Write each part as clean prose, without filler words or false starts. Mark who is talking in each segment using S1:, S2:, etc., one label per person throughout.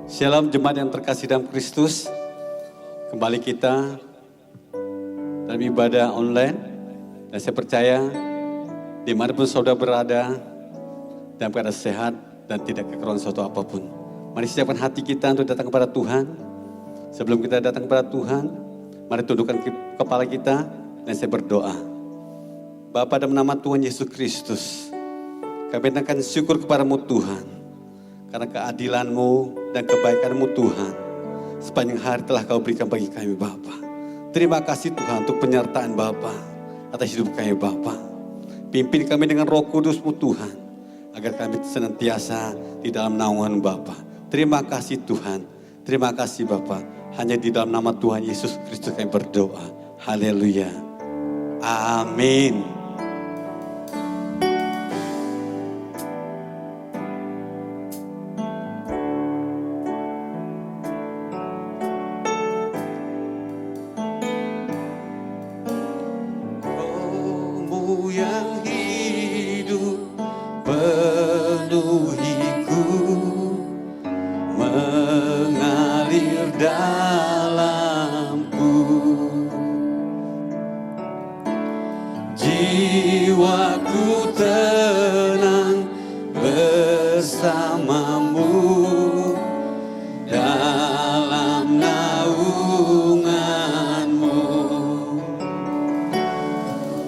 S1: Shalom jemaat yang terkasih dalam Kristus. Kembali kita dalam ibadah online. Dan saya percaya dimanapun saudara berada dalam keadaan sehat dan tidak kekurangan suatu apapun. Mari siapkan hati kita untuk datang kepada Tuhan. Sebelum kita datang kepada Tuhan, mari tundukkan kepala kita dan saya berdoa. Bapa, dalam nama Tuhan Yesus Kristus, kami naikkan syukur kepadamu Tuhan. Karena keadilan-Mu dan kebaikan-Mu Tuhan, sepanjang hari telah Kau berikan bagi kami Bapa. Terima kasih Tuhan untuk penyertaan Bapa atas hidup kami Bapa. Pimpin kami dengan Roh Kudus-Mu Tuhan, agar kami senantiasa di dalam naungan Bapa. Terima kasih Tuhan, terima kasih Bapa. Hanya di dalam nama Tuhan Yesus Kristus kami berdoa. Haleluya. Amin.
S2: Jiwaku tenang bersamamu dalam naunganmu.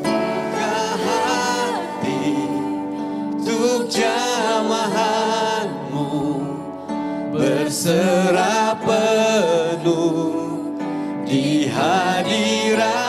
S2: Buka hati untuk jamahanmu, berserah penuh di hadiratmu.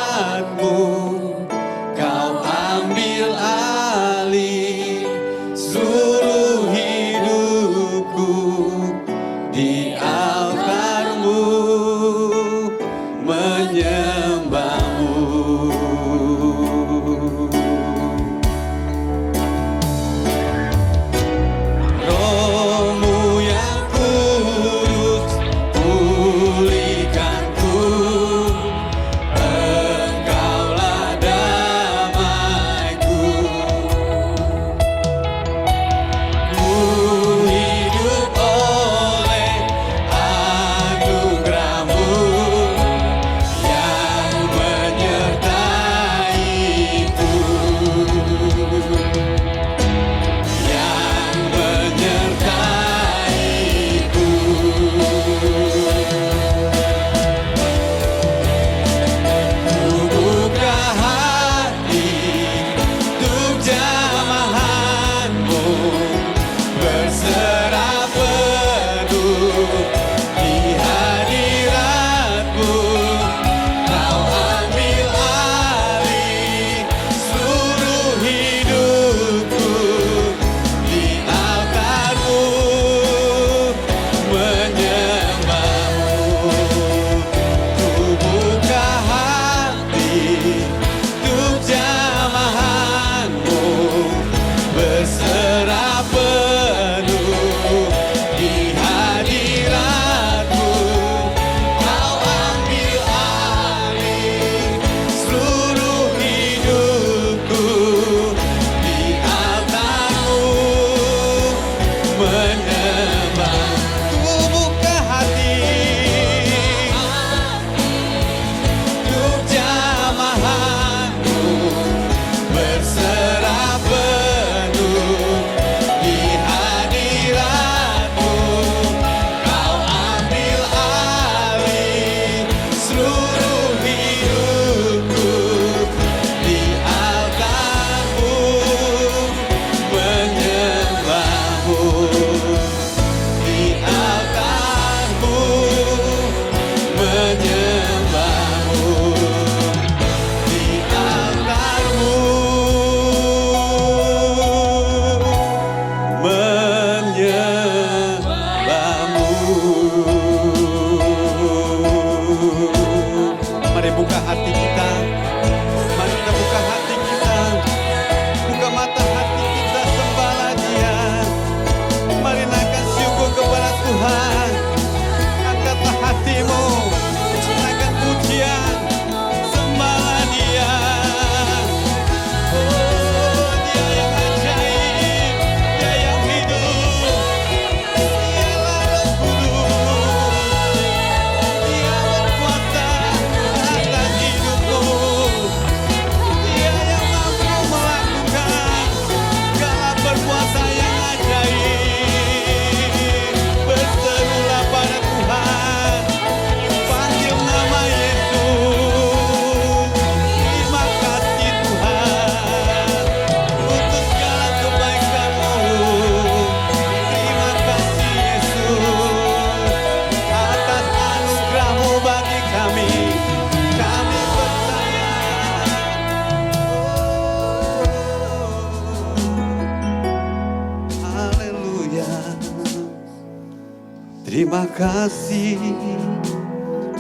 S1: Terima kasih.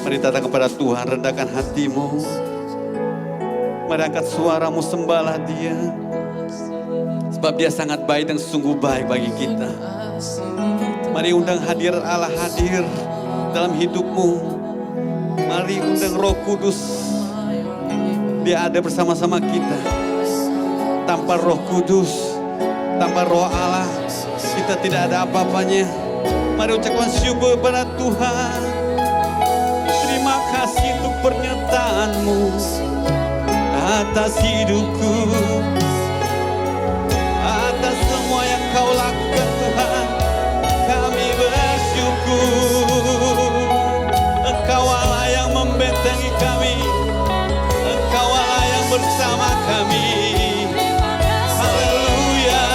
S1: Mari datang kepada Tuhan, rendahkan hatimu. Mari angkat suaramu, sembahlah Dia. Sebab Dia sangat baik dan sungguh baik bagi kita. Mari undang hadirat Allah hadir dalam hidupmu. Mari undang Roh Kudus. Dia ada bersama-sama kita. Tanpa Roh Kudus, tanpa Roh Allah, kita tidak ada apa-apanya. Mari ucapkan syukur kepada Tuhan. Terima kasih untuk pernyataan-Mu atas hidupku, atas semua yang Kau lakukan Tuhan. Kami bersyukur. Engkau Allah yang membentengi kami, Engkau Allah yang bersama kami. Haleluya.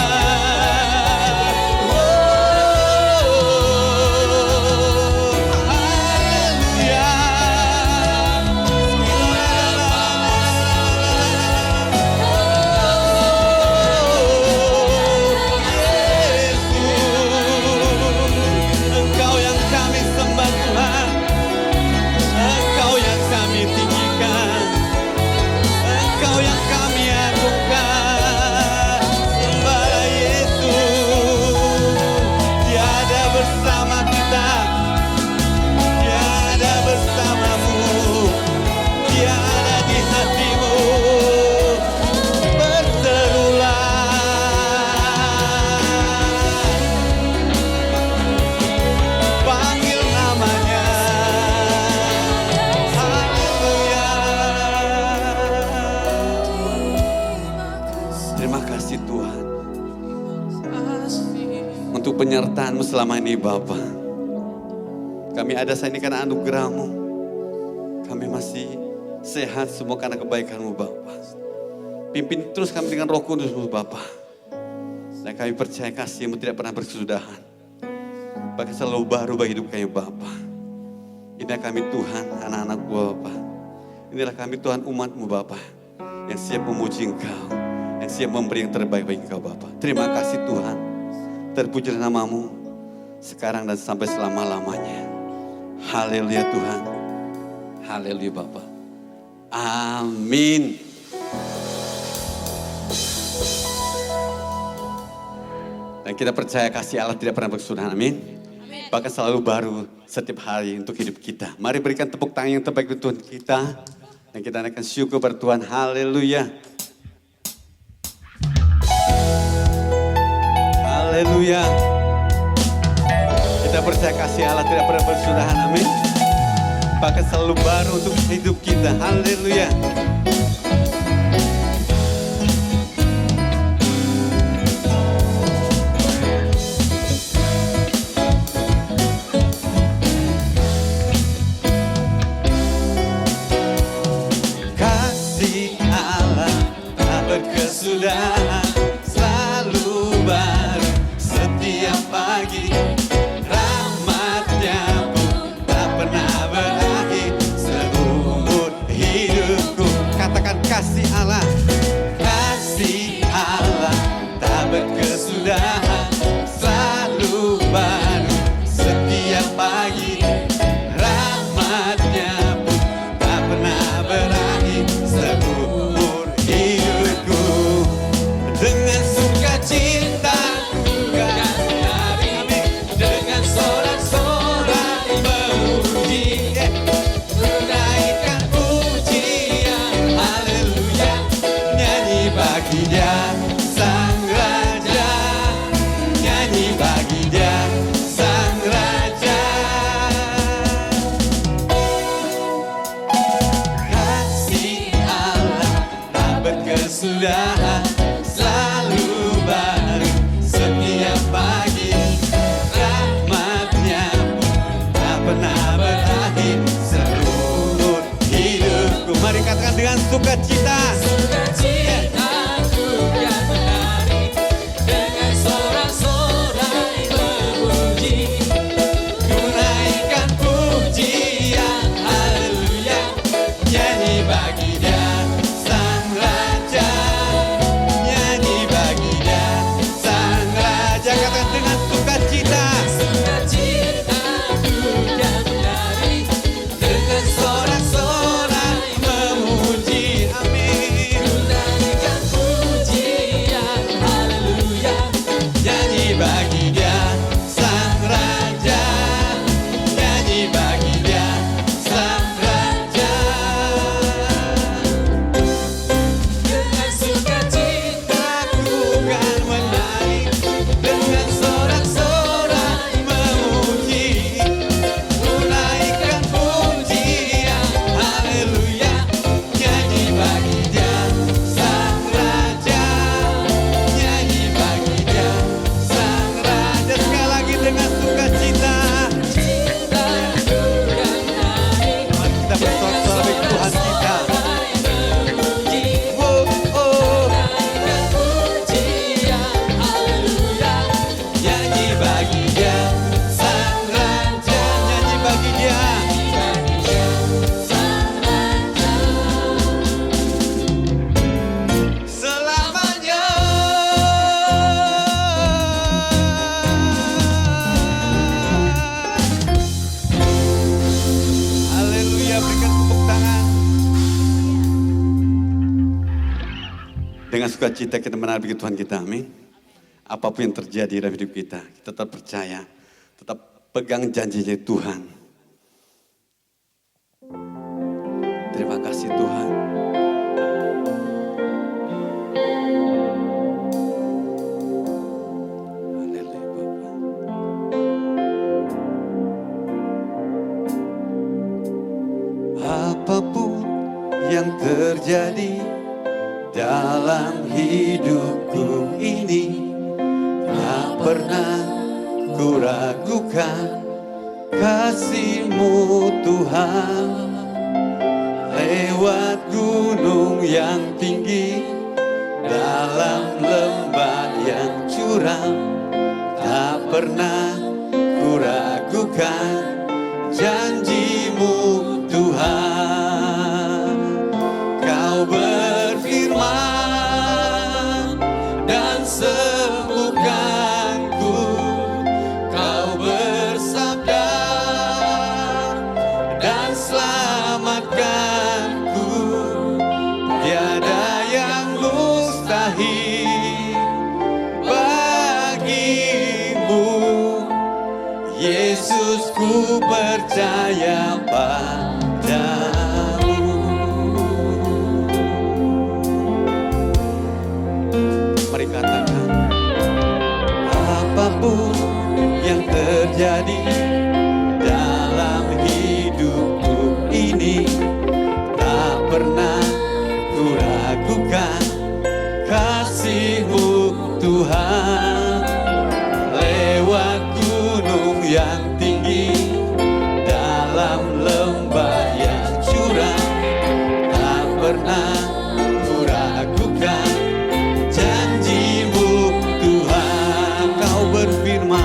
S1: Penyertaan-Mu selama ini Bapa. Kami ada saat ini karena anugerah-Mu. Kami masih sehat semua karena kebaikan-Mu Bapa. Pimpin terus kami dengan Roh Kudus-Mu Bapa. Dan kami percaya kasih-Mu tidak pernah berkesudahan. Bahkan selalu baru bagi hidup kami Bapa. Inilah kami Tuhan, anak-anak-Mu Bapa. Inilah kami Tuhan umat-Mu Bapa. Yang siap memuji Engkau. Yang siap memberi yang terbaik bagi Engkau Bapa. Terima kasih Tuhan. Terpujilah nama-Mu sekarang dan sampai selama-lamanya. Haleluya Tuhan. Haleluya Bapa. Amin. Dan kita percaya kasih Allah tidak pernah berkesudahan. Amin. Bahkan selalu baru setiap hari untuk hidup kita. Mari berikan tepuk tangan yang terbaik untuk Tuhan kita. Dan kita akan syukur pada Tuhan. Haleluya. Haleluya. Kita percaya kasih Allah tidak pernah berkesudahan. Amin. Bahkan selalu baru untuk hidup kita. Haleluya. Kasih Allah tak berkesudahan, selalu baru setiap pagi. Rahmat-Nya pun tak pernah berakhir seumur hidupku. Katakan kasih Dengan sukacita kita menghadapi Tuhan kita, amin. Apapun yang terjadi dalam hidup kita tetap percaya, tetap pegang janjinya Tuhan. Terima kasih Tuhan. Haleluya Bapa. Apapun yang terjadi dalam hidupku ini, tak pernah ku ragukan kasih-Mu Tuhan. Lewat gunung yang tinggi, dalam lembah yang curam, tak pernah ku ragukan janji-Mu Tuhan. Kau berfirman dan sembuhkanku, Kau bersabda dan selamatkanku. Tiada yang mustahil bagimu, Yesus, ku percaya padamu. Mari katakan, apapun yang terjadi dalam hidupku ini, tak pernah ku ragukan kasih-Mu Tuhan. Lewat gunung yang tinggi, dalam lembah yang curam, tak pernah ku ragukan janji-Mu Tuhan. Kau berfirman,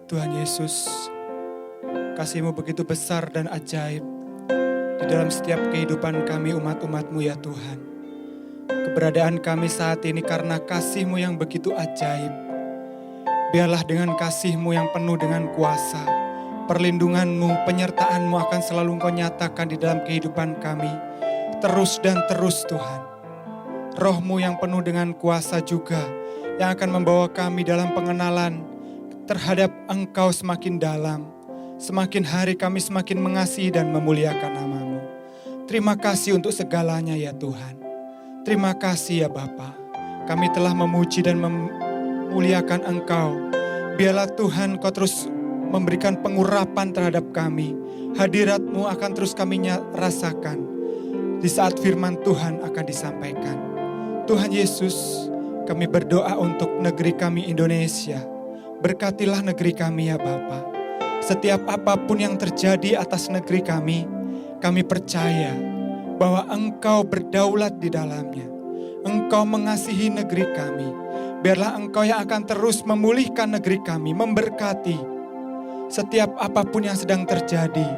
S3: Tuhan Yesus, kasih-Mu begitu besar dan ajaib di dalam setiap kehidupan kami umat-umat-Mu ya Tuhan. Keberadaan kami saat ini karena kasih-Mu yang begitu ajaib. Biarlah dengan kasih-Mu yang penuh dengan kuasa, perlindungan-Mu, penyertaan-Mu akan selalu Engkau nyatakan di dalam kehidupan kami. Terus dan terus Tuhan. Roh-Mu yang penuh dengan kuasa juga yang akan membawa kami dalam pengenalan terhadap Engkau semakin dalam. Semakin hari kami semakin mengasihi dan memuliakan nama-Mu. Terima kasih untuk segalanya ya Tuhan. Terima kasih ya Bapa. Kami telah memuji dan memuliakan Engkau. Biarlah Tuhan Kau terus memberikan pengurapan terhadap kami. Hadirat-Mu akan terus kami rasakan di saat firman Tuhan akan disampaikan. Tuhan Yesus, kami berdoa untuk negeri kami Indonesia. Berkatilah negeri kami ya Bapa. Setiap apapun yang terjadi atas negeri kami percaya bahwa Engkau berdaulat di dalamnya. Engkau mengasihi negeri kami. Biarlah Engkau yang akan terus memulihkan negeri kami, memberkati setiap apapun yang sedang terjadi.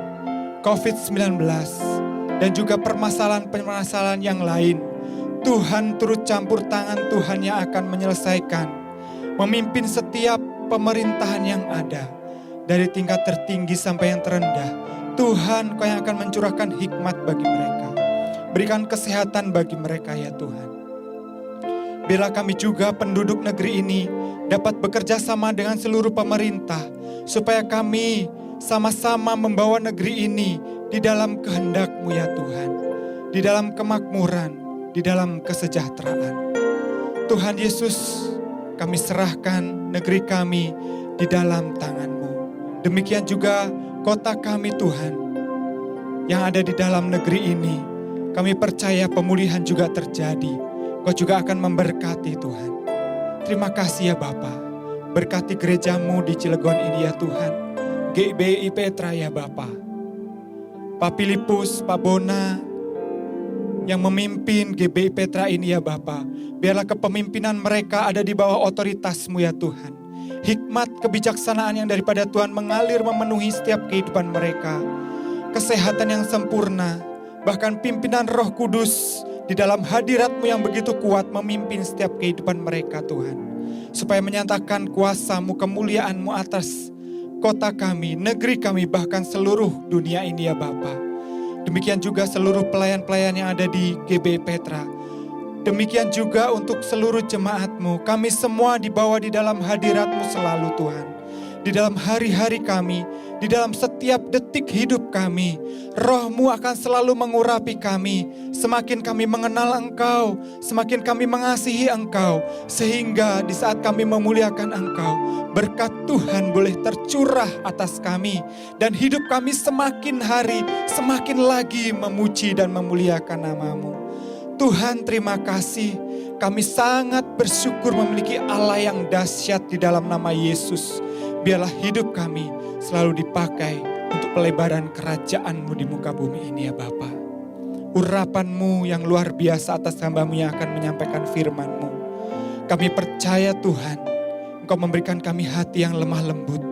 S3: COVID-19 dan juga permasalahan-permasalahan yang lain. Tuhan turut campur tangan, Tuhan yang akan menyelesaikan, memimpin setiap pemerintahan yang ada, dari tingkat tertinggi sampai yang terendah. Tuhan, Kau yang akan mencurahkan hikmat bagi mereka. Berikan kesehatan bagi mereka ya Tuhan. Biarlah kami juga penduduk negeri ini dapat bekerja sama dengan seluruh pemerintah, supaya kami sama-sama membawa negeri ini di dalam kehendak-Mu ya Tuhan. Di dalam kemakmuran, di dalam kesejahteraan. Tuhan Yesus, kami serahkan negeri kami di dalam tangan-Mu. Demikian juga kota kami Tuhan, yang ada di dalam negeri ini. Kami percaya pemulihan juga terjadi. Kau juga akan memberkati Tuhan. Terima kasih ya Bapa. Berkati gereja-Mu di Cilegon ini ya Tuhan. GBI Petra ya Bapa. Pak Filipus, Pak Bona, yang memimpin GBI Petra ini ya Bapa. Biarlah kepemimpinan mereka ada di bawah otoritas-Mu ya Tuhan. Hikmat kebijaksanaan yang daripada Tuhan mengalir memenuhi setiap kehidupan mereka. Kesehatan yang sempurna, bahkan pimpinan Roh Kudus di dalam hadirat-Mu yang begitu kuat memimpin setiap kehidupan mereka Tuhan. Supaya menyatakan kuasa-Mu, kemuliaan-Mu atas kota kami, negeri kami, bahkan seluruh dunia ini ya Bapa. Demikian juga seluruh pelayan-pelayan yang ada di GBI Petra. Demikian juga untuk seluruh jemaat-Mu. Kami semua dibawa di dalam hadirat-Mu selalu Tuhan. Di dalam hari-hari kami, di dalam setiap detik hidup kami, Roh-Mu akan selalu mengurapi kami. Semakin kami mengenal Engkau, semakin kami mengasihi Engkau, sehingga di saat kami memuliakan Engkau, berkat Tuhan boleh tercurah atas kami, dan hidup kami semakin hari, semakin lagi memuji dan memuliakan nama-Mu. Tuhan, terima kasih. Kami sangat bersyukur memiliki Allah yang dahsyat di dalam nama Yesus. Biarlah hidup kami selalu dipakai untuk pelebaran kerajaan-Mu di muka bumi ini ya Bapa. Urapan-Mu yang luar biasa atas hamba-Mu yang akan menyampaikan firman-Mu. Kami percaya Tuhan, Engkau memberikan kami hati yang lemah lembut,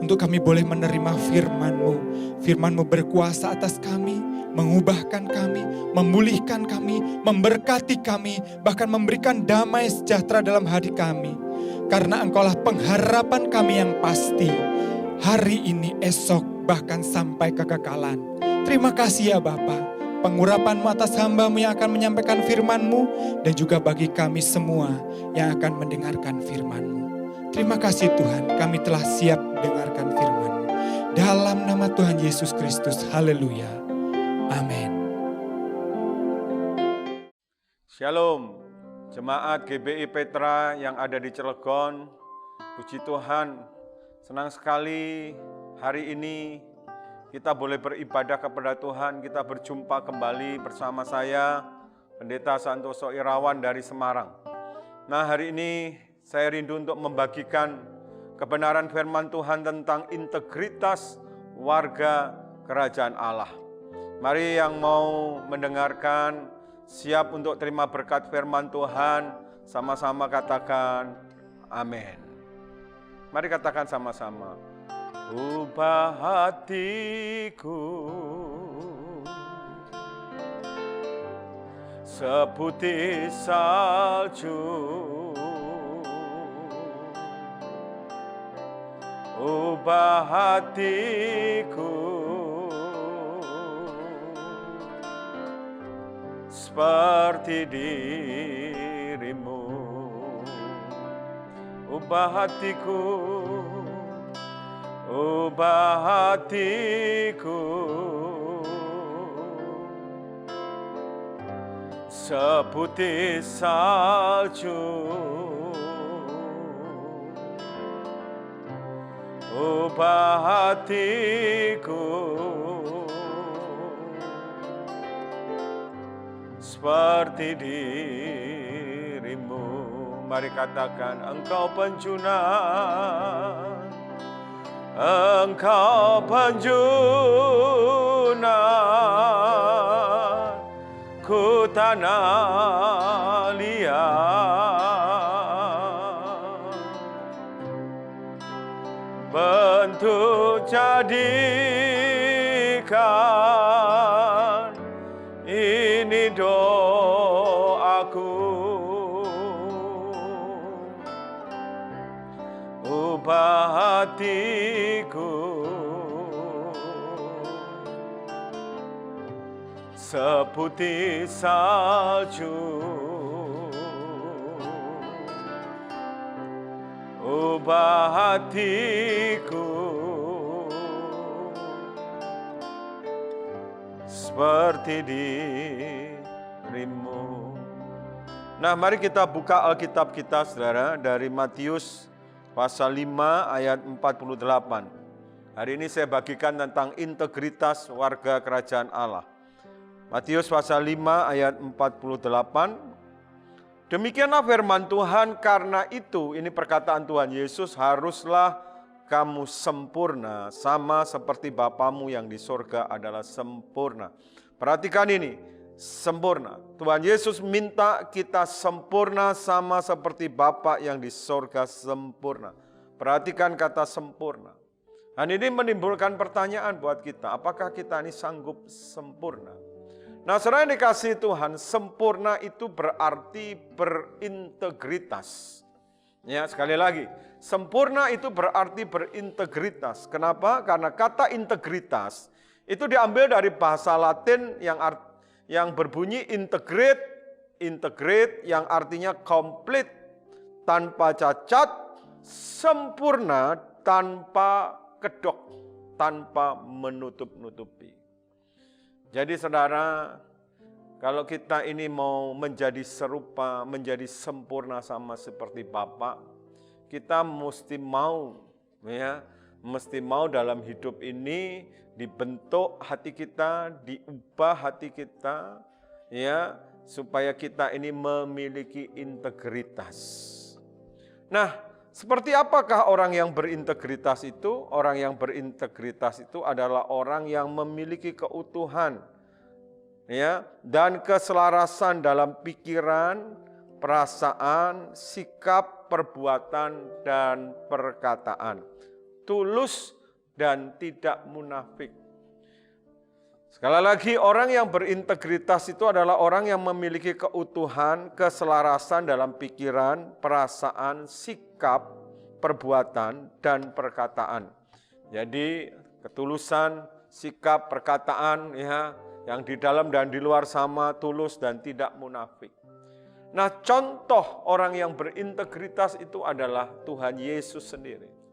S3: untuk kami boleh menerima firman-Mu. Firman-Mu berkuasa atas kami, mengubahkan kami, memulihkan kami, memberkati kami, bahkan memberikan damai sejahtera dalam hati kami. Karena Engkaulah pengharapan kami yang pasti, hari ini, esok, bahkan sampai kekekalan. Terima kasih ya Bapa, pengurapan-Mu atas hamba-Mu yang akan menyampaikan firman-Mu, dan juga bagi kami semua yang akan mendengarkan firman-Mu. Terima kasih Tuhan, kami telah siap dengarkan firman-Mu. Dalam nama Tuhan Yesus Kristus, haleluya. Amin.
S4: Shalom, jemaat GBI Petra yang ada di Cilegon. Puji Tuhan, senang sekali hari ini kita boleh beribadah kepada Tuhan. Kita berjumpa kembali bersama saya, Pendeta Santoso Irawan dari Semarang. Nah, hari ini saya rindu untuk membagikan kebenaran firman Tuhan tentang integritas warga kerajaan Allah. Mari yang mau mendengarkan, siap untuk terima berkat firman Tuhan, sama-sama katakan amin. Mari katakan sama-sama. Ubah hatiku seputih salju, ubah hatiku seperti dirimu. Ubah hatiku, ubah hatiku seputih salju, ubah hatiku seperti dirimu. Mari katakan, Engkau penjuna, Engkau penjuna, ku tanah liat, bentuk jadikan ini doaku, ubah hatiku seputih salju, ubah hatiku seperti dirimu. Nah, mari kita buka Alkitab kita, saudara, dari Matius pasal 5 ayat 48. Hari ini saya bagikan tentang integritas warga kerajaan Allah. Matius pasal 5 ayat 48. Demikianlah firman Tuhan, karena itu, ini perkataan Tuhan Yesus, haruslah kamu sempurna, sama seperti Bapamu yang di sorga adalah sempurna. Perhatikan ini, sempurna. Tuhan Yesus minta kita sempurna sama seperti Bapa yang di sorga sempurna. Perhatikan kata sempurna. Dan ini menimbulkan pertanyaan buat kita, apakah kita ini sanggup sempurna? Nah, saudara yang dikasihi Tuhan, sempurna itu berarti berintegritas. Ya, sekali lagi, sempurna itu berarti berintegritas. Kenapa? Karena kata integritas itu diambil dari bahasa Latin yang berbunyi integrate yang artinya komplit, tanpa cacat, sempurna, tanpa kedok, tanpa menutup-nutupi. Jadi saudara, kalau kita ini mau menjadi serupa, menjadi sempurna sama seperti Bapa, kita mesti mau, ya, mesti mau dalam hidup ini dibentuk hati kita, diubah hati kita, ya, supaya kita ini memiliki integritas. Nah, seperti apakah orang yang berintegritas itu? Orang yang berintegritas itu adalah orang yang memiliki keutuhan, ya, dan keselarasan dalam pikiran, perasaan, sikap, perbuatan, dan perkataan. Tulus dan tidak munafik. Sekali lagi, orang yang berintegritas itu adalah orang yang memiliki keutuhan, keselarasan dalam pikiran, perasaan, sikap, perbuatan, dan perkataan. Jadi, ketulusan, sikap, perkataan, ya, yang di dalam dan di luar sama, tulus dan tidak munafik. Nah, contoh orang yang berintegritas itu adalah Tuhan Yesus sendiri.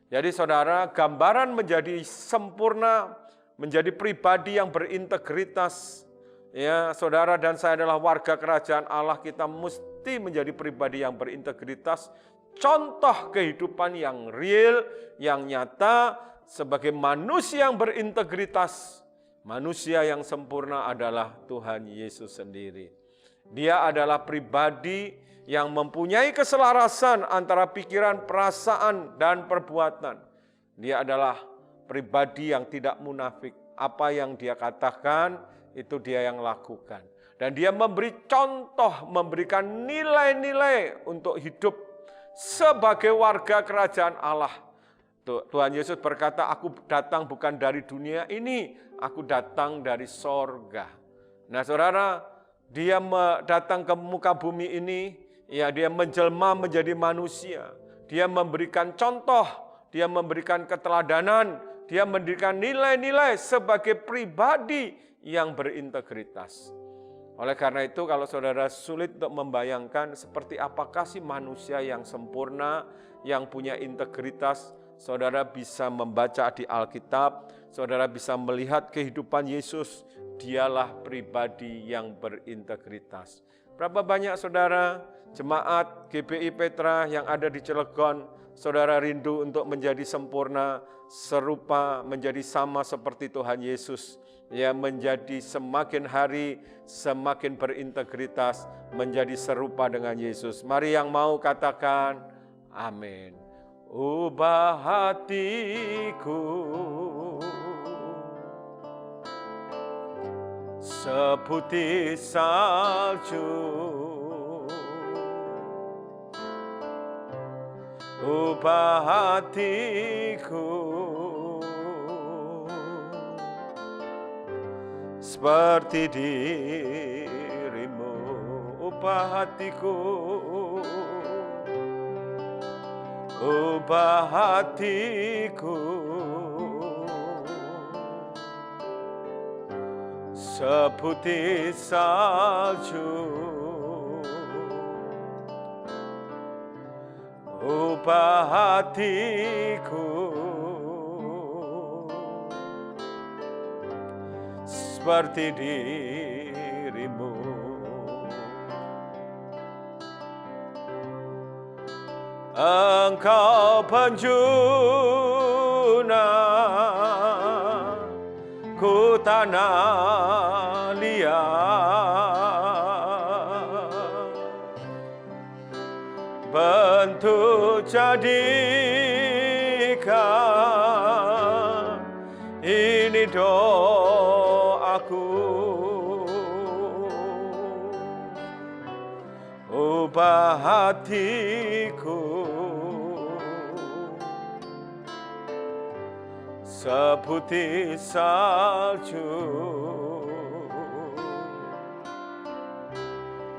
S4: Jadi saudara, gambaran menjadi sempurna, menjadi pribadi yang berintegritas, ya, saudara dan saya adalah warga kerajaan Allah, kita mesti menjadi pribadi yang berintegritas, contoh kehidupan yang real, yang nyata, sebagai manusia yang berintegritas. Manusia yang sempurna adalah Tuhan Yesus sendiri. Dia adalah pribadi yang mempunyai keselarasan antara pikiran, perasaan, dan perbuatan. Dia adalah pribadi yang tidak munafik. Apa yang dia katakan, itu dia yang lakukan. Dan dia memberi contoh, memberikan nilai-nilai untuk hidup sebagai warga kerajaan Allah. Tuhan Yesus berkata, aku datang bukan dari dunia ini, aku datang dari sorga. Nah saudara, dia datang ke muka bumi ini, ya, dia menjelma menjadi manusia. Dia memberikan contoh, dia memberikan keteladanan, dia memberikan nilai-nilai sebagai pribadi yang berintegritas. Oleh karena itu, kalau saudara sulit untuk membayangkan seperti apakah sih manusia yang sempurna, yang punya integritas, saudara bisa membaca di Alkitab, saudara bisa melihat kehidupan Yesus, dialah pribadi yang berintegritas. Berapa banyak saudara jemaat GBI Petra yang ada di Cilegon, saudara rindu untuk menjadi sempurna, serupa, menjadi sama seperti Tuhan Yesus, ya, menjadi semakin hari semakin berintegritas, menjadi serupa dengan Yesus. Mari yang mau katakan amin. Ubah hatiku seputih salju, ubah hatiku seperti dirimu, ubah hatiku, ubah hatiku seputih salju, ubah hatiku seperti dirimu. Engkau penjuna ku tanah liat, bentuk jadikan ini doaku, ubah hatiku seputih salju,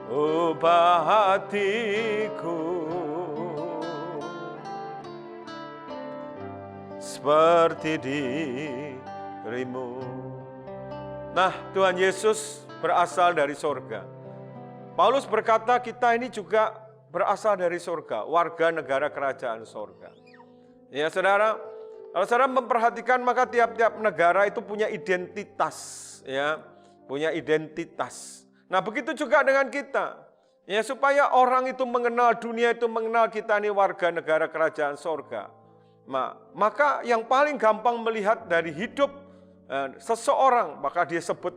S4: ubah hatiku seperti dirimu. Nah, Tuhan Yesus berasal dari sorga. Paulus berkata kita ini juga berasal dari sorga, warga negara kerajaan sorga. Ya saudara, kalau saudara memperhatikan maka tiap-tiap negara itu punya identitas, ya, punya identitas. Nah, begitu juga dengan kita. Ya, supaya orang itu mengenal, dunia itu mengenal kita ini warga negara kerajaan sorga. Maka yang paling gampang melihat dari hidup seseorang, maka dia sebut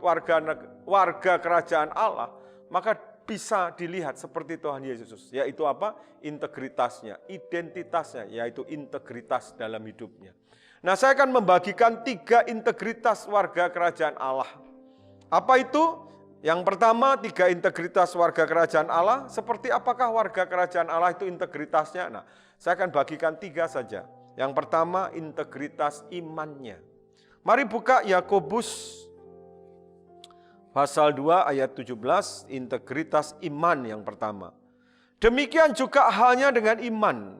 S4: warga kerajaan Allah, maka bisa dilihat seperti Tuhan Yesus, yaitu apa? Integritasnya, identitasnya, yaitu integritas dalam hidupnya. Nah, saya akan membagikan 3 integritas warga kerajaan Allah. Apa itu? Yang pertama, 3 integritas warga kerajaan Allah. Seperti apakah warga kerajaan Allah itu integritasnya? Nah, saya akan bagikan 3 saja. Yang pertama, integritas imannya. Mari buka Yakobus pasal 2 ayat 17, integritas iman yang pertama. Demikian juga halnya dengan iman.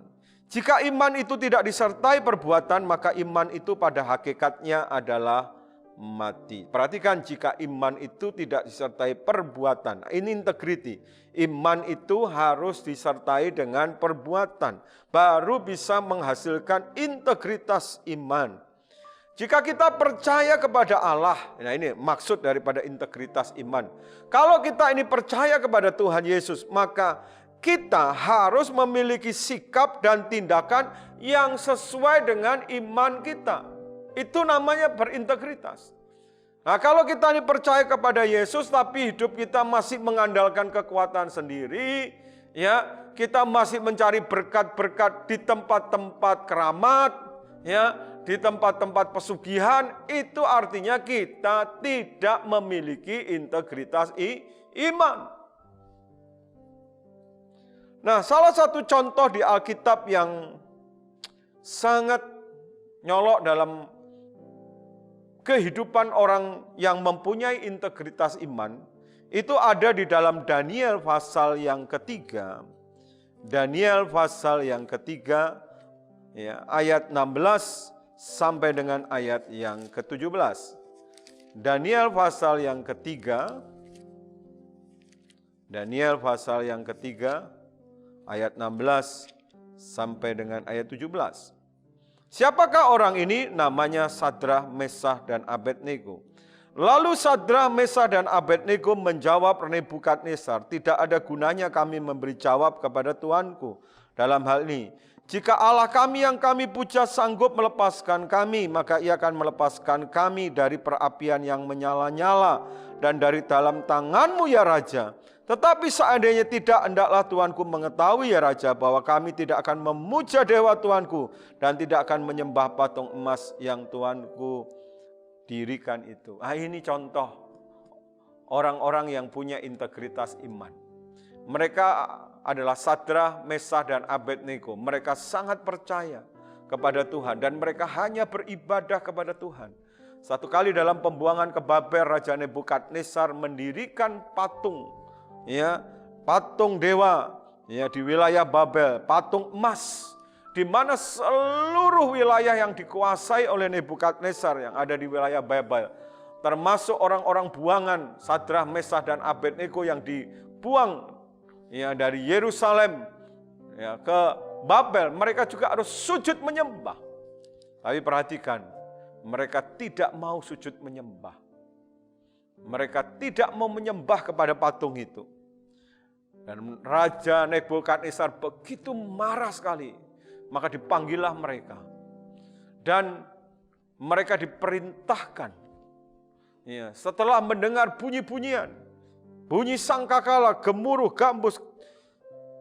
S4: Jika iman itu tidak disertai perbuatan, maka iman itu pada hakikatnya adalah mati. Perhatikan, jika iman itu tidak disertai perbuatan. Ini integriti. Iman itu harus disertai dengan perbuatan. Baru bisa menghasilkan integritas iman. Jika kita percaya kepada Allah, nah ini maksud daripada integritas iman. Kalau kita ini percaya kepada Tuhan Yesus, maka kita harus memiliki sikap dan tindakan yang sesuai dengan iman kita. Itu namanya berintegritas. Nah, kalau kita ini percaya kepada Yesus, tapi hidup kita masih mengandalkan kekuatan sendiri, ya, kita masih mencari berkat-berkat di tempat-tempat keramat, ya, di tempat-tempat pesugihan, itu artinya kita tidak memiliki integritas iman. Nah, salah satu contoh di Alkitab yang sangat nyolok dalam kehidupan orang yang mempunyai integritas iman, itu ada di dalam Daniel pasal yang ketiga. Daniel pasal yang ketiga, ya, ayat 16 sampai dengan ayat yang ke-17. Daniel pasal yang ketiga, Daniel pasal yang ketiga, ayat 16 sampai dengan ayat 17. Siapakah orang ini? Namanya Sadrah, Mesah, dan Abednego. Lalu Sadrah, Mesah, dan Abednego menjawab Nebukadnezar, tidak ada gunanya kami memberi jawab kepada Tuanku dalam hal ini. Jika Allah kami yang kami puja sanggup melepaskan kami, maka ia akan melepaskan kami dari perapian yang menyala-nyala dan dari dalam tanganmu ya Raja. Tetapi seandainya tidak, hendaklah Tuanku mengetahui ya Raja, bahwa kami tidak akan memuja dewa Tuanku dan tidak akan menyembah patung emas yang Tuanku dirikan itu. Ini contoh orang-orang yang punya integritas iman. Mereka adalah Sadrah, Mesah, dan Abednego. Mereka sangat percaya kepada Tuhan dan mereka hanya beribadah kepada Tuhan. Satu kali dalam pembuangan ke Babel, Raja Nebukadnezar mendirikan patung, ya, patung dewa, ya, di wilayah Babel, patung emas. di mana seluruh wilayah yang dikuasai oleh Nebukadnezar yang ada di wilayah Babel, termasuk orang-orang buangan Sadrah, Mesah, dan Abednego yang dibuang ya dari Yerusalem ya ke Babel, mereka juga harus sujud menyembah. Tapi perhatikan, mereka tidak mau sujud menyembah. Mereka tidak mau menyembah kepada patung itu. Dan Raja Nebukadnezar begitu marah sekali. Maka dipanggillah mereka. Dan mereka diperintahkan. Ya, setelah mendengar bunyi-bunyian, bunyi sangkakala, gemuruh, gambus,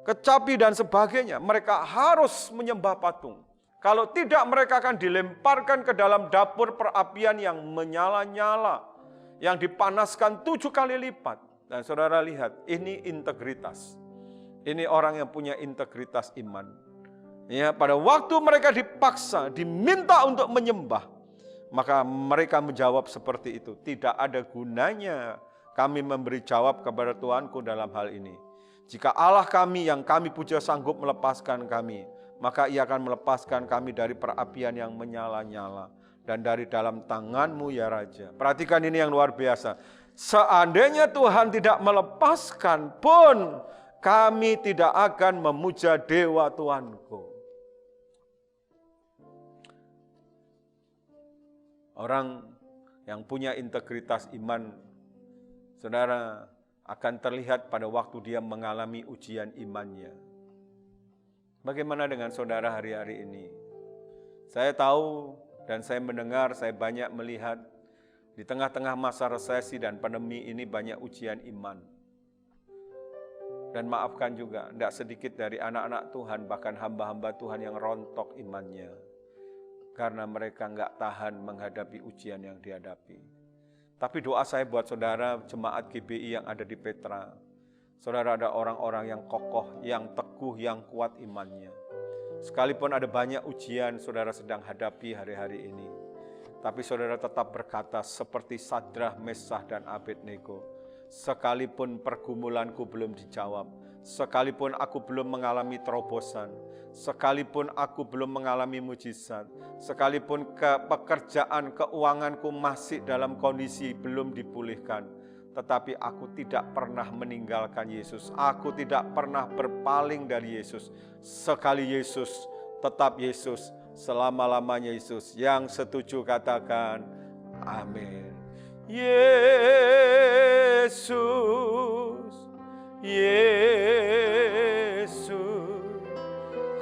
S4: kecapi dan sebagainya, mereka harus menyembah patung. Kalau tidak, mereka akan dilemparkan ke dalam dapur perapian yang menyala-nyala, yang dipanaskan 7 kali lipat. Dan saudara lihat, ini integritas. Ini orang yang punya integritas iman. Ya, pada waktu mereka dipaksa, diminta untuk menyembah, maka mereka menjawab seperti itu. Tidak ada gunanya kami memberi jawab kepada Tuanku dalam hal ini. Jika Allah kami yang kami puja sanggup melepaskan kami, maka Ia akan melepaskan kami dari perapian yang menyala-nyala dan dari dalam tangan-Mu ya Raja. Perhatikan ini yang luar biasa. Seandainya Tuhan tidak melepaskan pun, kami tidak akan memuja dewa Tuanku. Orang yang punya integritas iman, saudara, akan terlihat pada waktu dia mengalami ujian imannya. Bagaimana dengan saudara hari-hari ini? Saya tahu dan saya mendengar, saya banyak melihat di tengah-tengah masa resesi dan pandemi ini banyak ujian iman. Dan maafkan juga, tidak sedikit dari anak-anak Tuhan, bahkan hamba-hamba Tuhan yang rontok imannya. Karena mereka nggak tahan menghadapi ujian yang dihadapi. Tapi doa saya buat saudara jemaat GBI yang ada di Petra. Saudara, ada orang-orang yang kokoh, yang teguh, yang kuat imannya. Sekalipun ada banyak ujian saudara sedang hadapi hari-hari ini. Tapi saudara tetap berkata seperti Sadrah, Mesah, dan Abednego. Sekalipun pergumulanku belum dijawab, sekalipun aku belum mengalami terobosan, sekalipun aku belum mengalami mujizat, sekalipun pekerjaan keuanganku masih dalam kondisi belum dipulihkan, tetapi aku tidak pernah meninggalkan Yesus. Aku tidak pernah berpaling dari Yesus. Sekali Yesus, tetap Yesus, selama-lamanya Yesus. Yang setuju katakan amin. Yesus, Yesus,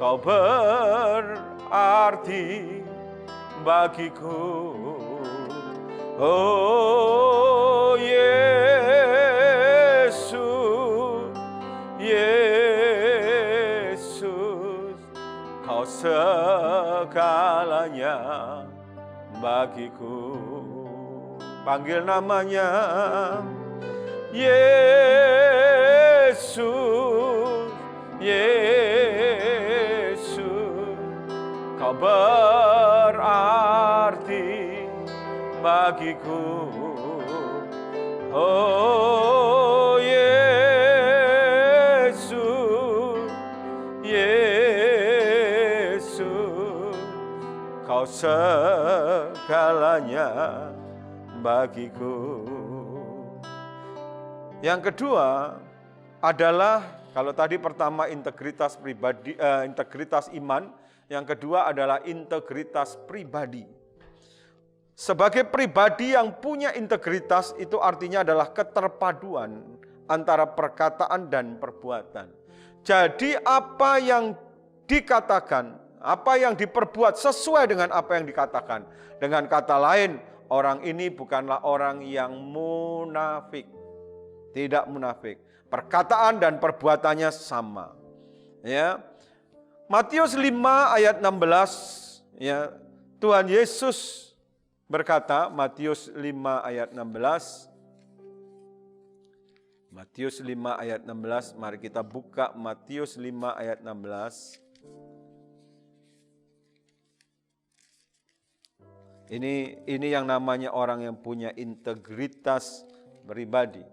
S4: Kau berarti bagiku. Oh Yesus, Yesus, Kau segalanya bagiku. Panggil namanya Yesus, Yesus, Kau berarti bagiku. Oh Yesus, Yesus, Kau segalanya bagiku. Yang kedua adalah, kalau tadi pertama integritas pribadi, integritas iman, yang kedua adalah integritas pribadi. Sebagai pribadi yang punya integritas, itu artinya adalah keterpaduan antara perkataan dan perbuatan. Jadi apa yang dikatakan, apa yang diperbuat sesuai dengan apa yang dikatakan. Dengan kata lain, orang ini bukanlah orang yang munafik. Tidak munafik. Perkataan dan perbuatannya sama. Ya. Matius 5 ayat 16, ya, Tuhan Yesus berkata, Matius 5 ayat 16. Matius 5 ayat 16, mari kita buka Matius 5 ayat 16. Ini yang namanya orang yang punya integritas pribadi.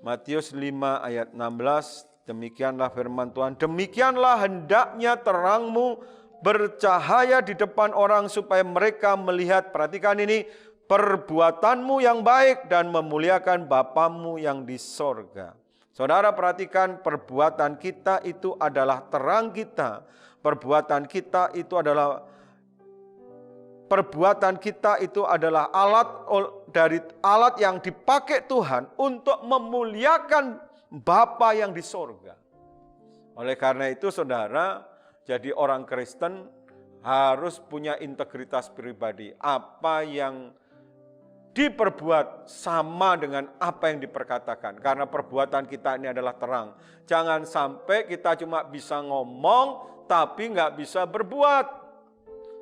S4: Matius 5 ayat 16, demikianlah firman Tuhan, demikianlah hendaknya terangmu bercahaya di depan orang supaya mereka melihat, perhatikan ini, perbuatanmu yang baik dan memuliakan Bapamu yang di sorga. Saudara perhatikan, perbuatan kita itu adalah terang kita. Perbuatan kita itu adalah alat yang dipakai Tuhan untuk memuliakan Bapa yang di sorga. Oleh karena itu saudara, jadi orang Kristen harus punya integritas pribadi. Apa yang diperbuat sama dengan apa yang diperkatakan. Karena perbuatan kita ini adalah terang. Jangan sampai kita cuma bisa ngomong tapi nggak bisa berbuat.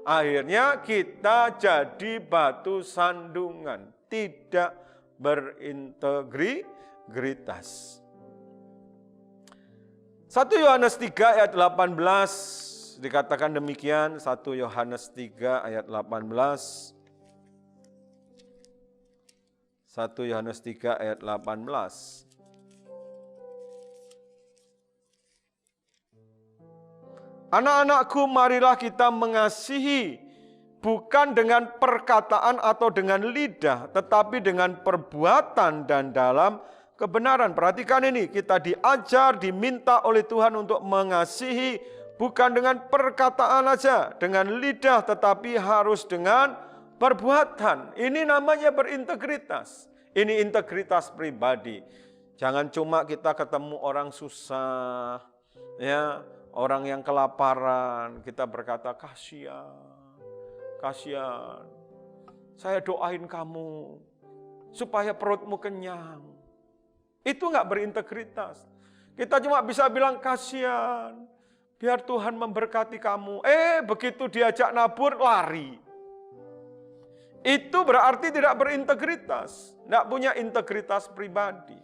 S4: Akhirnya kita jadi batu sandungan, tidak berintegritas. 1 Yohanes 3 ayat 18 dikatakan demikian, 1 Yohanes 3 ayat 18. 1 Yohanes 3 ayat 18. Anak-anakku, marilah kita mengasihi, bukan dengan perkataan atau dengan lidah, tetapi dengan perbuatan dan dalam kebenaran. Perhatikan ini, kita diajar, diminta oleh Tuhan untuk mengasihi, bukan dengan perkataan aja, dengan lidah, tetapi harus dengan perbuatan. Ini namanya berintegritas. Ini integritas pribadi. Jangan cuma kita ketemu orang susah, ya, orang yang kelaparan, kita berkata, kasihan, kasihan. Saya doain kamu supaya perutmu kenyang. Itu enggak berintegritas. Kita cuma bisa bilang kasihan, biar Tuhan memberkati kamu. Begitu diajak nabur, lari. Itu berarti tidak berintegritas, tidak punya integritas pribadi.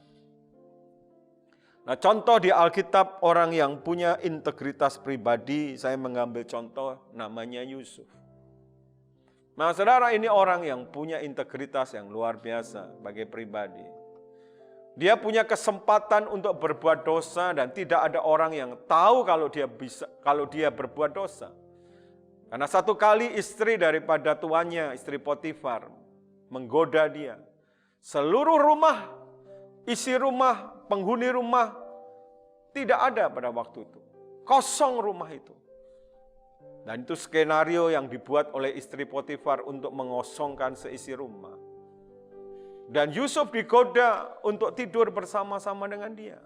S4: Nah, contoh di Alkitab orang yang punya integritas pribadi, saya mengambil contoh namanya Yusuf. Nah, saudara, ini orang yang punya integritas yang luar biasa sebagai pribadi. Dia punya kesempatan untuk berbuat dosa dan tidak ada orang yang tahu kalau dia berbuat dosa. Karena satu kali istri daripada tuannya, istri Potifar, menggoda dia. Seluruh rumah, isi rumah, penghuni rumah tidak ada pada waktu itu. Kosong rumah itu. Dan itu skenario yang dibuat oleh istri Potifar untuk mengosongkan seisi rumah. Dan Yusuf digoda untuk tidur bersama-sama dengan dia.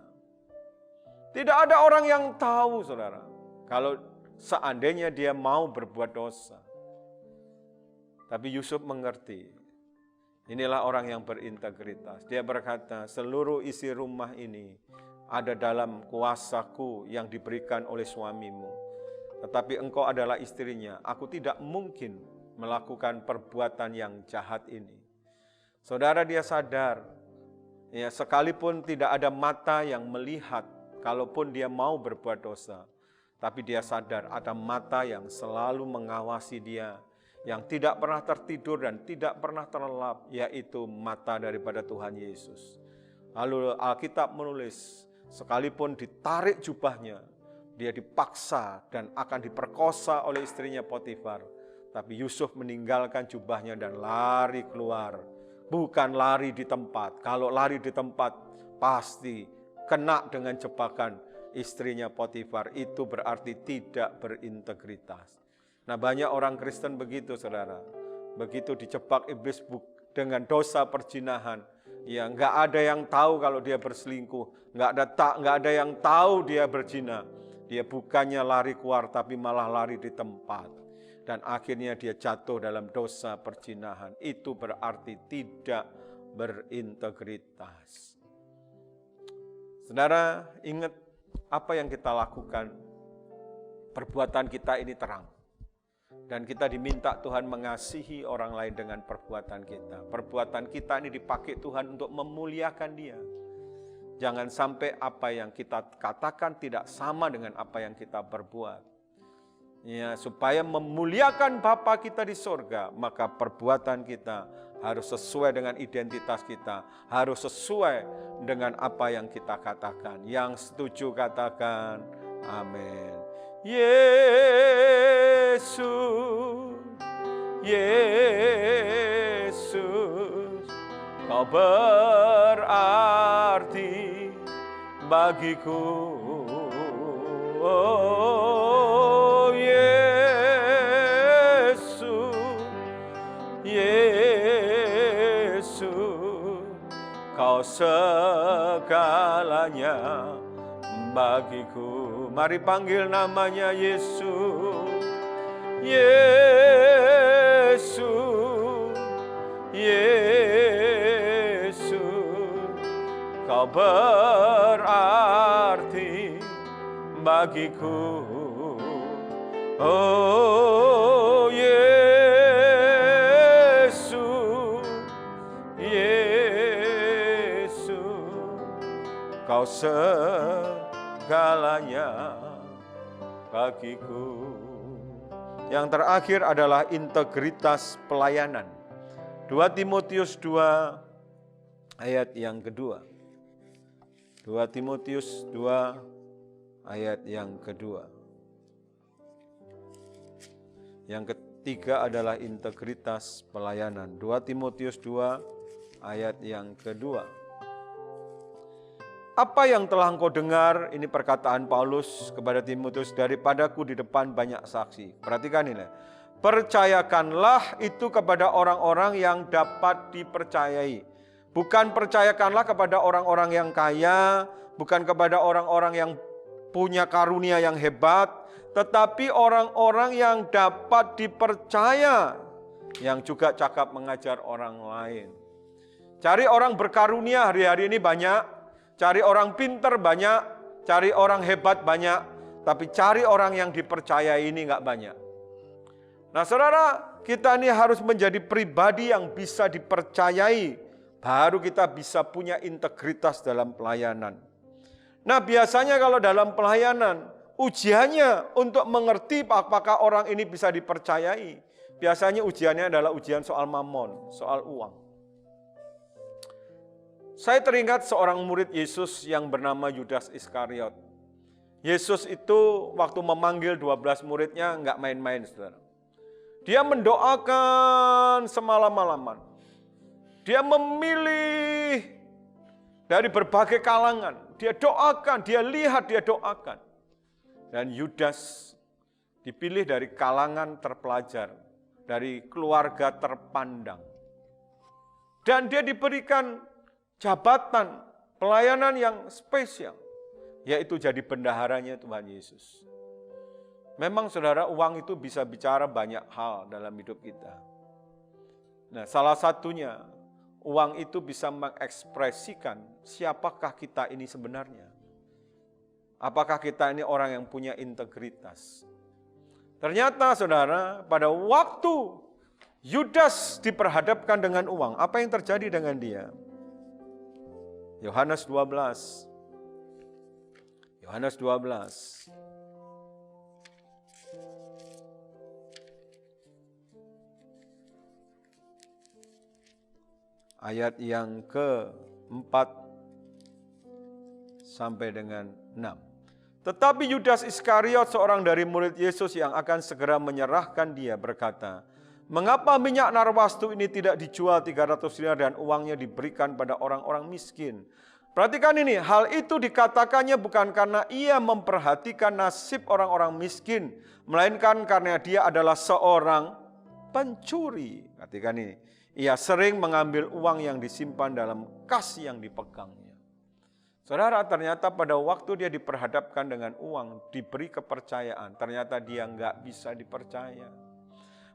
S4: Tidak ada orang yang tahu, saudara, kalau seandainya dia mau berbuat dosa. Tapi Yusuf mengerti. Inilah orang yang berintegritas. Dia berkata, seluruh isi rumah ini ada dalam kuasaku yang diberikan oleh suamimu. Tetapi engkau adalah istrinya. Aku tidak mungkin melakukan perbuatan yang jahat ini. Saudara, dia sadar, ya, sekalipun tidak ada mata yang melihat, kalaupun dia mau berbuat dosa. Tapi dia sadar ada mata yang selalu mengawasi dia, yang tidak pernah tertidur dan tidak pernah terlelap, yaitu mata daripada Tuhan Yesus. Lalu Alkitab menulis, sekalipun ditarik jubahnya, dia dipaksa dan akan diperkosa oleh istrinya Potifar. Tapi Yusuf meninggalkan jubahnya dan lari keluar. Bukan lari di tempat. Kalau lari di tempat, pasti kena dengan jebakan istrinya Potifar. Itu berarti tidak berintegritas. Nah, banyak orang Kristen begitu, saudara. Begitu dijebak iblis dengan dosa perzinahan, ya nggak ada yang tahu kalau dia berselingkuh, nggak ada yang tahu dia berzina. Dia bukannya lari keluar, tapi malah lari di tempat. Dan akhirnya dia jatuh dalam dosa perzinahan. Itu berarti tidak berintegritas. Saudara, ingat apa yang kita lakukan. Perbuatan kita ini terang. Dan kita diminta Tuhan mengasihi orang lain dengan perbuatan kita. Perbuatan kita ini dipakai Tuhan untuk memuliakan Dia. Jangan sampai apa yang kita katakan tidak sama dengan apa yang kita perbuat. Ya, supaya memuliakan Bapa kita di sorga, maka perbuatan kita harus sesuai dengan identitas kita, harus sesuai dengan apa yang kita katakan. Yang setuju katakan amin. Yesus Yesus, Kau berarti bagiku. Oh Yesus, Yesus, Kau segalanya bagiku. Mari panggil namanya Yesus. Yesus, Yesus, Kau berarti bagiku. Oh Yesus, Yesus, Kau segalanya bagiku. Yang terakhir adalah integritas pelayanan. 2 Timotius 2 ayat yang kedua. 2 Timotius 2 ayat yang kedua. Yang ketiga adalah integritas pelayanan. 2 Timotius 2 ayat yang kedua. Apa yang telah engkau dengar, ini perkataan Paulus kepada Timotius, daripadaku di depan banyak saksi. Perhatikan ini. Percayakanlah itu kepada orang-orang yang dapat dipercayai. Bukan percayakanlah kepada orang-orang yang kaya, bukan kepada orang-orang yang punya karunia yang hebat, tetapi orang-orang yang dapat dipercaya, yang juga cakap mengajar orang lain. Cari orang berkarunia hari-hari ini banyak. Cari orang pinter banyak, cari orang hebat banyak, tapi cari orang yang dipercayai ini enggak banyak. Nah saudara, kita ini harus menjadi pribadi yang bisa dipercayai, baru kita bisa punya integritas dalam pelayanan. Nah biasanya kalau dalam pelayanan, ujiannya untuk mengerti apakah orang ini bisa dipercayai, biasanya ujiannya adalah ujian soal mamon, soal uang. Saya teringat seorang murid Yesus yang bernama Yudas Iskariot. Yesus itu waktu memanggil 12 muridnya enggak main-main, saudara. Dia mendoakan semalam-malaman. Dia memilih dari berbagai kalangan. Dia doakan, dia lihat, dia doakan. Dan Yudas dipilih dari kalangan terpelajar, dari keluarga terpandang. Dan dia diberikan jabatan pelayanan yang spesial, yaitu jadi bendaharanya Tuhan Yesus. Memang saudara, uang itu bisa bicara banyak hal dalam hidup kita. Nah, salah satunya, uang itu bisa mengekspresikan siapakah kita ini sebenarnya. Apakah kita ini orang yang punya integritas. Ternyata saudara, pada waktu Yudas diperhadapkan dengan uang, apa yang terjadi dengan dia? Yohanes 12. Yohanes 12. Ayat yang ke-4 sampai dengan 6. Tetapi Yudas Iskariot, seorang dari murid Yesus yang akan segera menyerahkan dia, berkata, "Mengapa minyak narwastu ini tidak dijual 300 dinar dan uangnya diberikan pada orang-orang miskin?" Perhatikan ini, hal itu dikatakannya bukan karena ia memperhatikan nasib orang-orang miskin, melainkan karena dia adalah seorang pencuri. Perhatikan ini, ia sering mengambil uang yang disimpan dalam kas yang dipegangnya. Saudara, ternyata pada waktu dia diperhadapkan dengan uang, diberi kepercayaan, ternyata dia nggak bisa dipercaya.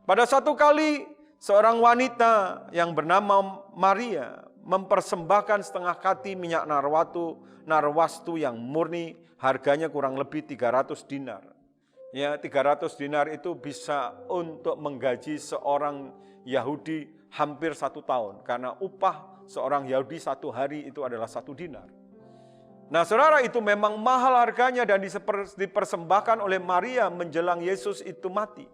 S4: Pada satu kali, seorang wanita yang bernama Maria mempersembahkan setengah kati minyak narwastu yang murni, harganya kurang lebih 300 dinar. Ya, 300 dinar itu bisa untuk menggaji seorang Yahudi hampir 1 tahun, karena upah seorang Yahudi 1 hari itu adalah 1 dinar. Nah saudara, itu memang mahal harganya dan dipersembahkan oleh Maria menjelang Yesus itu mati.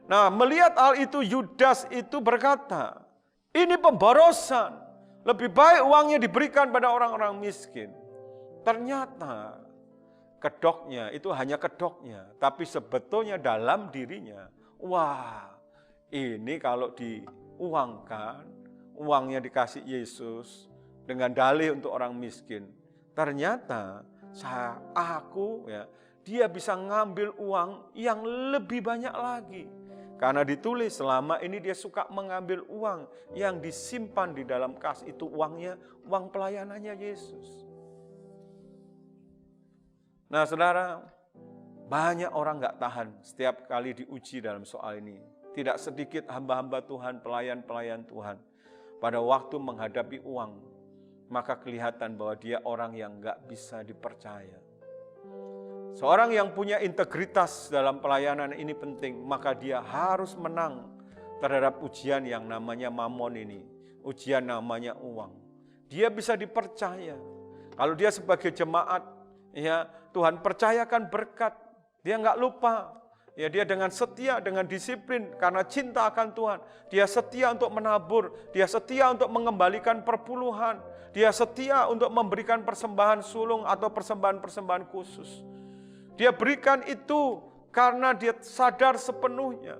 S4: Nah, melihat hal itu, Yudas itu berkata, ini pemborosan, lebih baik uangnya diberikan pada orang-orang miskin. Ternyata kedoknya itu hanya kedoknya, tapi sebetulnya dalam dirinya, wah, ini kalau diuangkan, uangnya dikasih Yesus dengan dalih untuk orang miskin. Ternyata dia bisa ngambil uang yang lebih banyak lagi. Karena ditulis selama ini dia suka mengambil uang yang disimpan di dalam kas, itu uangnya, uang pelayanannya Yesus. Nah saudara, banyak orang gak tahan setiap kali diuji dalam soal ini. Tidak sedikit hamba-hamba Tuhan, pelayan-pelayan Tuhan, pada waktu menghadapi uang, maka kelihatan bahwa dia orang yang gak bisa dipercaya. Seorang yang punya integritas dalam pelayanan ini penting, maka dia harus menang terhadap ujian yang namanya mamon ini, ujian namanya uang. Dia bisa dipercaya. Kalau dia sebagai jemaat, ya Tuhan percayakan berkat, dia nggak lupa. Ya dia dengan setia, dengan disiplin, karena cinta akan Tuhan. Dia setia untuk menabur, dia setia untuk mengembalikan perpuluhan, dia setia untuk memberikan persembahan sulung atau persembahan-persembahan khusus. Dia berikan itu karena dia sadar sepenuhnya.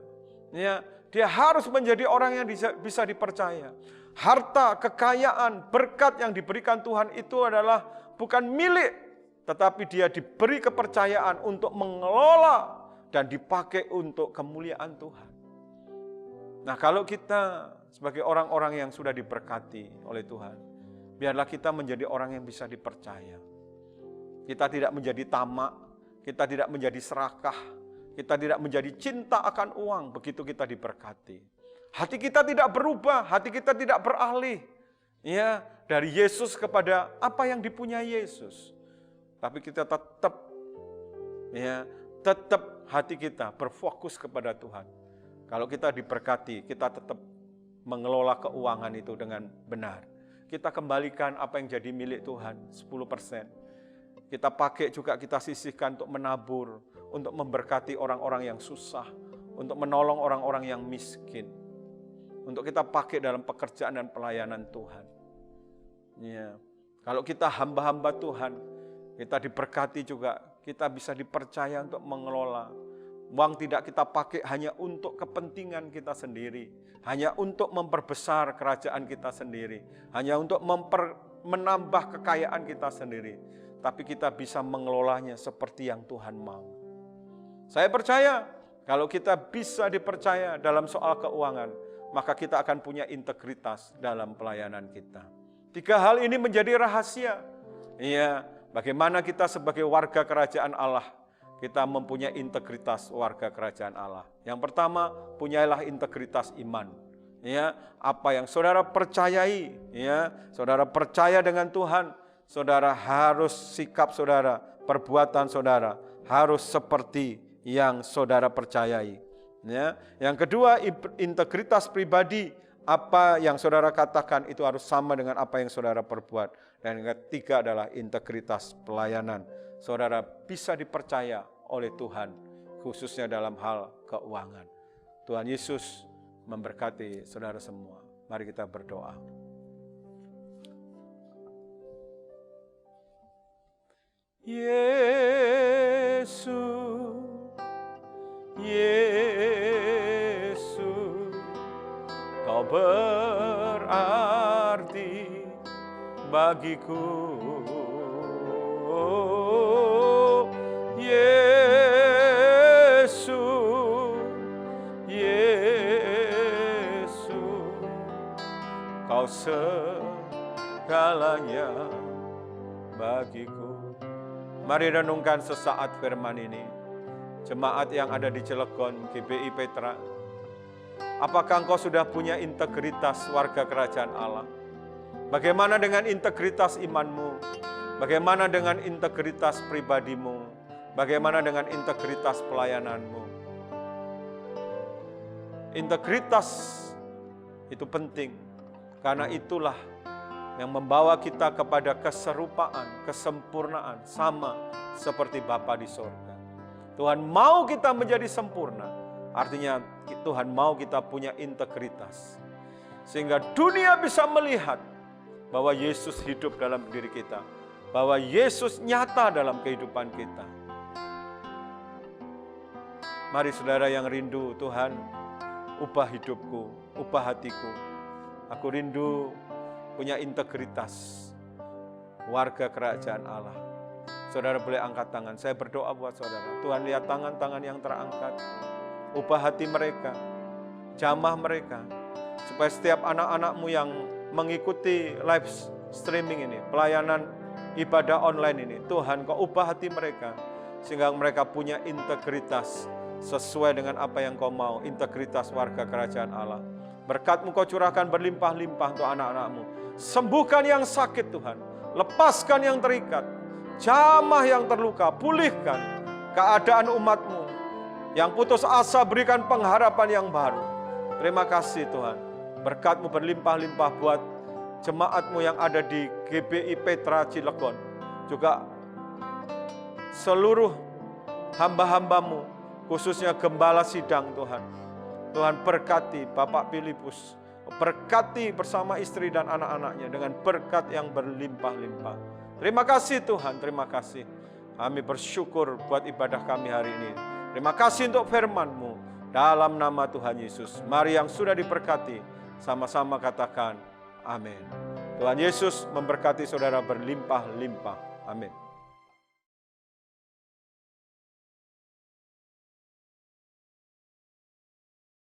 S4: Ya, dia harus menjadi orang yang bisa dipercaya. Harta, kekayaan, berkat yang diberikan Tuhan itu adalah bukan milik, tetapi dia diberi kepercayaan untuk mengelola dan dipakai untuk kemuliaan Tuhan. Nah, kalau kita sebagai orang-orang yang sudah diberkati oleh Tuhan, biarlah kita menjadi orang yang bisa dipercaya. Kita tidak menjadi tamak, kita tidak menjadi serakah, kita tidak menjadi cinta akan uang begitu kita diberkati. Hati kita tidak berubah, hati kita tidak beralih ya dari Yesus kepada apa yang dipunyai Yesus. Tapi kita tetap hati kita berfokus kepada Tuhan. Kalau kita diberkati, kita tetap mengelola keuangan itu dengan benar. Kita kembalikan apa yang jadi milik Tuhan, 10%. Kita pakai juga, kita sisihkan untuk menabur, untuk memberkati orang-orang yang susah, untuk menolong orang-orang yang miskin, untuk kita pakai dalam pekerjaan dan pelayanan Tuhan. Ya. Kalau kita hamba-hamba Tuhan, kita diberkati juga, kita bisa dipercaya untuk mengelola. Uang tidak kita pakai hanya untuk kepentingan kita sendiri, hanya untuk memperbesar kerajaan kita sendiri, hanya untuk menambah kekayaan kita sendiri. Tapi kita bisa mengelolanya seperti yang Tuhan mau. Saya percaya kalau kita bisa dipercaya dalam soal keuangan, maka kita akan punya integritas dalam pelayanan kita. 3 hal ini menjadi rahasia. Ya, bagaimana kita sebagai warga kerajaan Allah, kita mempunyai integritas warga kerajaan Allah. Yang pertama, punyailah integritas iman. Ya, apa yang saudara percayai, ya, saudara percaya dengan Tuhan, saudara harus sikap saudara, perbuatan saudara harus seperti yang saudara percayai. Ya. Yang kedua, integritas pribadi. Apa yang saudara katakan itu harus sama dengan apa yang saudara perbuat. Dan yang ketiga adalah integritas pelayanan. Saudara bisa dipercaya oleh Tuhan, khususnya dalam hal keuangan. Tuhan Yesus memberkati saudara semua. Mari kita berdoa. Yesus, Yesus, Kau berarti bagiku. Yesus, Yesus, Kau segalanya bagiku. Mari renungkan sesaat firman ini. Jemaat yang ada di Cilegon, GBI Petra, apakah engkau sudah punya integritas warga kerajaan Allah? Bagaimana dengan integritas imanmu? Bagaimana dengan integritas pribadimu? Bagaimana dengan integritas pelayananmu? Integritas itu penting, karena itulah yang membawa kita kepada keserupaan, kesempurnaan, sama seperti Bapa di sorga. Tuhan mau kita menjadi sempurna, artinya Tuhan mau kita punya integritas. Sehingga dunia bisa melihat bahwa Yesus hidup dalam diri kita. bahwa Yesus nyata dalam kehidupan kita. Mari saudara yang rindu, Tuhan, ubah hidupku, ubah hatiku. Aku rindu punya integritas warga kerajaan Allah. Saudara boleh angkat tangan, saya berdoa buat saudara. Tuhan, lihat tangan-tangan yang terangkat, ubah hati mereka, jamah mereka, supaya setiap anak-anakmu yang mengikuti live streaming ini, pelayanan ibadah online ini, Tuhan, Kau ubah hati mereka, sehingga mereka punya integritas sesuai dengan apa yang Kau mau, integritas warga kerajaan Allah. Berkat-Mu Kau curahkan berlimpah-limpah untuk anak-anak-Mu. Sembuhkan yang sakit Tuhan, lepaskan yang terikat, jamah yang terluka, pulihkan keadaan umat-Mu. Yang putus asa berikan pengharapan yang baru. Terima kasih Tuhan, berkat-Mu berlimpah-limpah buat jemaat-Mu yang ada di GBI Petra Cilegon. Juga seluruh hamba-hamba-Mu, khususnya gembala sidang Tuhan. Tuhan berkati Bapak Filipus, berkati bersama istri dan anak-anaknya dengan berkat yang berlimpah-limpah. Terima kasih Tuhan, terima kasih. Kami bersyukur buat ibadah kami hari ini. Terima kasih untuk firman-Mu dalam nama Tuhan Yesus. Mari yang sudah diberkati, sama-sama katakan amin. Tuhan Yesus memberkati saudara berlimpah-limpah. Amin.